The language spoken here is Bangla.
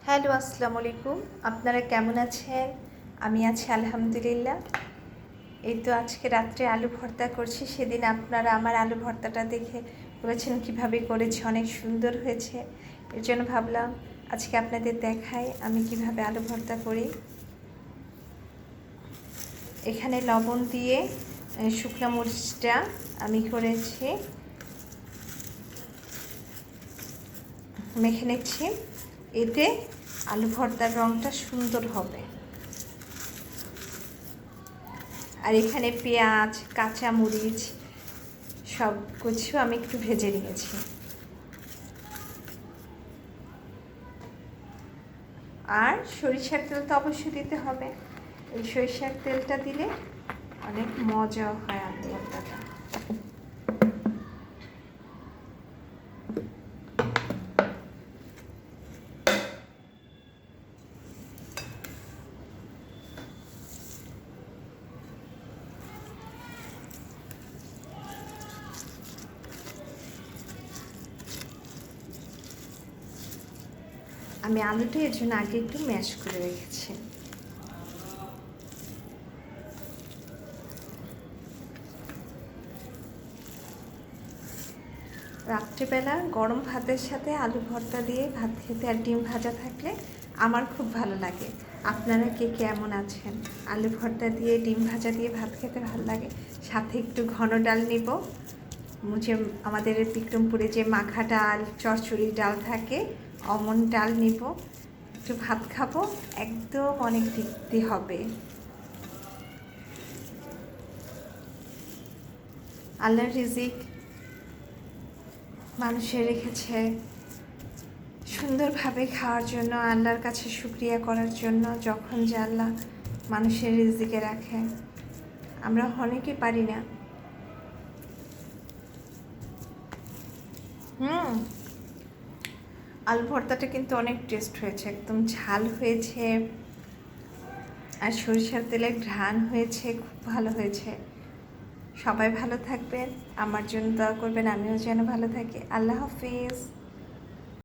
হ্যালো, আসসালামু আলাইকুম। আপনারা কেমন আছেন? আমি আছি আলহামদুলিল্লাহ। এই তো আজকে রাত্রে আলু ভর্তা করছি। সেদিন আপনারা আমার আলু ভর্তাটা দেখে বলেছেন কীভাবে করেছি, অনেক সুন্দর হয়েছে। এর জন্য ভাবলাম আজকে আপনাদের দেখাই আমি কিভাবে আলু ভর্তা করি। এখানে লবণ দিয়ে শুকনো মরিচটা আমি করেছি, মেখে নিচ্ছি। এতে আলু ভর্তার রঙটা সুন্দর হবে। আর এখানে পেঁয়াজ, কাঁচামরিচ সব কিছু আমি একটু ভেজে নিয়েছি। আর সরিষার তেল তো অবশ্যই দিতে হবে। এই সরিষার তেলটা দিলে অনেক মজা হয় আলু ভর্তাটা। আমি আলুটা এর জন্য আগে একটু ম্যাশ করে রেখেছি। রাত্রিবেলা গরম ভাতের সাথে আলু ভর্তা দিয়ে ভাত খেতে আর ডিম ভাজা থাকলে আমার খুব ভালো লাগে। আপনারা কে কেমন আছেন? আলু ভর্তা দিয়ে ডিম ভাজা দিয়ে ভাত খেতে ভালো লাগে। সাথে একটু ঘন ডাল নিব, যে আমাদের বিক্রমপুরে যে মাখা ডাল, চচ্চড়ি ডাল থাকে, অমন ডাল নিব, একটু ভাত খাবো, একদম অনেক তৃপ্তি হবে। আল্লাহর রিজিক মানুষের রেখেছে সুন্দরভাবে খাওয়ার জন্য, আল্লাহর কাছে শুকরিয়া করার জন্য। যখন যে আল্লাহ মানুষের রিজিকে রাখে, আমরা অনেকে পারি না। আলু ভর্তাটা কিন্তু অনেক টেস্ট হয়েছে, একদম ঝাল হয়েছে আর সরিষার তেলের ঘ্রাণ হয়েছে, খুব ভালো হয়েছে। সবাই ভালো থাকবেন, আমার জন্য দোয়া করবেন, আমিও যেন ভালো থাকি। আল্লাহ হাফিজ।